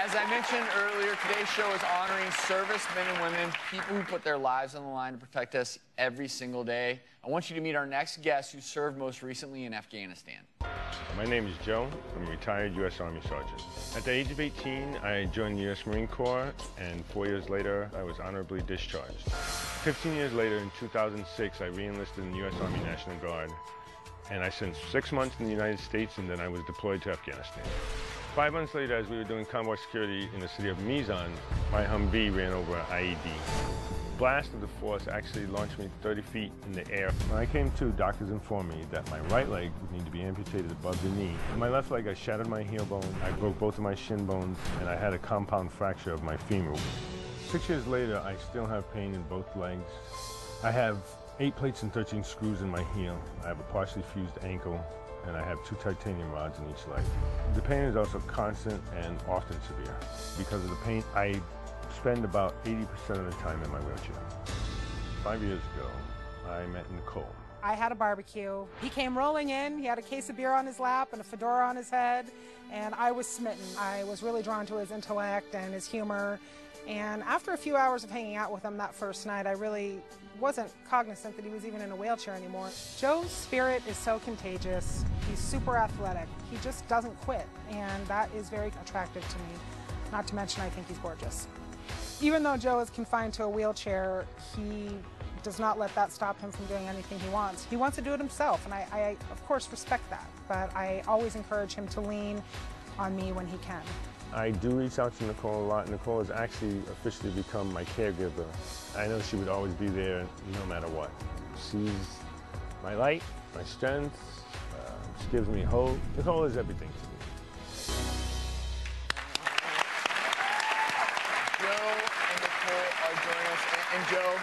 As I mentioned earlier, today's show is honoring servicemen and women, people who put their lives on the line to protect us every single day. I want you to meet our next guest who served most recently in Afghanistan. My name is Joe. I'm a retired U.S. Army Sergeant. At the age of 18, I joined the U.S. Marine Corps, and 4 years later, I was honorably discharged. 15 years later, in 2006, I re-enlisted in the U.S. Army National Guard, and I spent 6 months in the United States, and then I was deployed to Afghanistan. 5 months later, as we were doing convoy security in the city of Mizan, my Humvee ran over an IED. The blast of the force actually launched me 30 feet in the air. When I came to, doctors informed me that my right leg would need to be amputated above the knee. In my left leg, I shattered my heel bone, I broke both of my shin bones, and I had a compound fracture of my femur. 6 years later, I still have pain in both legs. I have 8 plates and 13 screws in my heel. I have a partially fused ankle, and I have 2 titanium rods in each leg. The pain is also constant and often severe. Because of the pain, I spend about 80% of the time in my wheelchair. 5 years ago, I met Nicole. I had a barbecue. He came rolling in. He had a case of beer on his lap and a fedora on his head, and I was smitten. I was really drawn to his intellect and his humor. And after a few hours of hanging out with him that first night, I really wasn't cognizant that he was even in a wheelchair anymore. Joe's spirit is so contagious. He's super athletic. He just doesn't quit, and that is very attractive to me. Not to mention, I think he's gorgeous. Even though Joe is confined to a wheelchair, he does not let that stop him from doing anything he wants. He wants to do it himself, and I of course, respect that. But I always encourage him to lean on me when he can. I do reach out to Nicole a lot. Nicole has actually officially become my caregiver. I know she would always be there no matter what. She's my light, my strength. She gives me hope. Nicole is everything to me. Joe and Nicole are joining us. And Joe,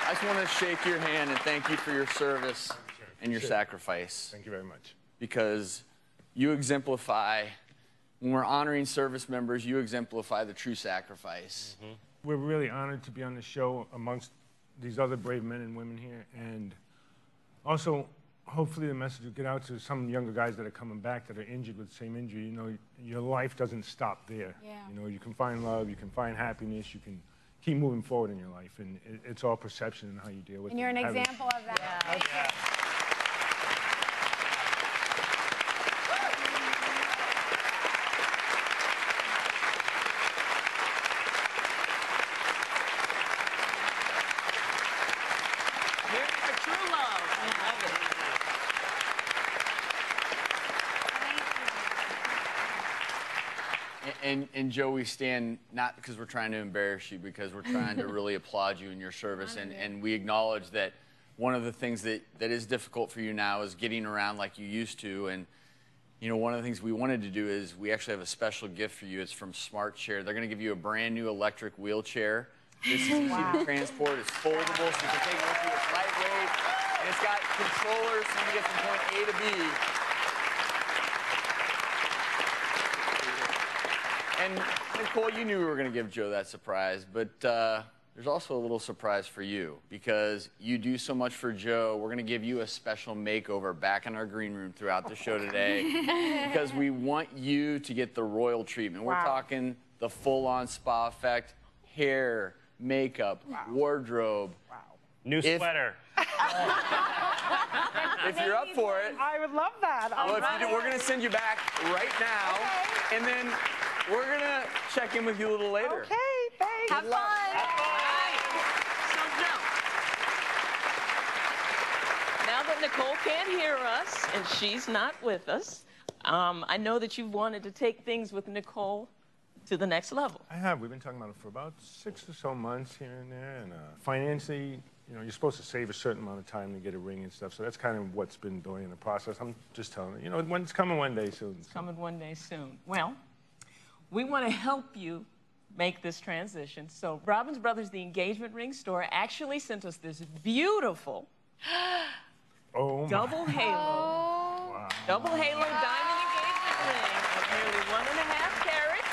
I just want to shake your hand and thank you for your service and your sacrifice. Thank you very much. Because you exemplify, when we're honoring service members, you exemplify the true sacrifice. Mm-hmm. We're really honored to be on the show amongst these other brave men and women here. And also, hopefully the message will get out to some younger guys that are coming back that are injured with the same injury. You know, your life doesn't stop there. Yeah. You know, you can find love, you can find happiness, you can keep moving forward in your life. And it's all perception and how you deal with it. And you're an example of that. Yeah. Yeah. And Joe, we stand not because we're trying to embarrass you, because we're trying to really applaud you in your service. And we acknowledge that one of the things that is difficult for you now is getting around like you used to. And, you know, one of the things we wanted to do is we actually have a special gift for you. It's from Smart Chair. They're going to give you a brand new electric wheelchair. This is easy to transport. It's foldable, so you can take it with you. It's lightweight. And it's got controllers so you can get from point A to B. And Nicole, you knew we were going to give Joe that surprise, but there's also a little surprise for you because you do so much for Joe. We're going to give you a special makeover back in our green room throughout the show today because we want you to get the royal treatment. We're talking the full-on spa effect, hair, makeup, wardrobe. New sweater. If you're up for it. I would love that. Well, if you do, we're going to send you back right now, and then we're going to check in with you a little later. Okay, thanks. Have fun. Now that Nicole can't hear us and she's not with us, I know that you've wanted to take things with Nicole to the next level. I have. We've been talking about it for about 6 or so months here and there. And financially, you know, you're supposed to save a certain amount of time to get a ring and stuff. So that's kind of what's been doing in the process. I'm just telling you, you know, it's coming one day soon. It's coming one day soon. Well, we want to help you make this transition. So Robbins Brothers, the engagement ring store, actually sent us this beautiful double halo, double halo diamond engagement ring of nearly 1.5 carats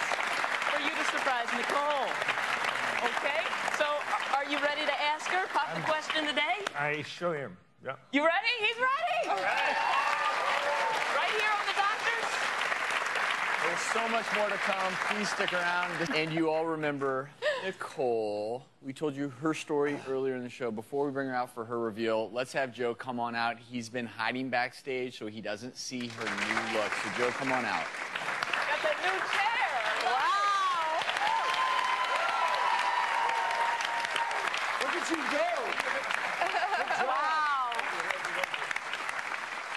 for you to surprise Nicole. Okay, so are you ready to ask her? Pop the question today? I sure am. Yeah. You ready? He's ready. All right. Right here on the doctors. There's so much more to come. Please stick around. And you all remember Nicole. We told you her story earlier in the show. Before we bring her out for her reveal, let's have Joe come on out. He's been hiding backstage so he doesn't see her new look. So, Joe, come on out. Got that new chair. Wow. Look at you go. Wow.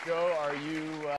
Joe, are you...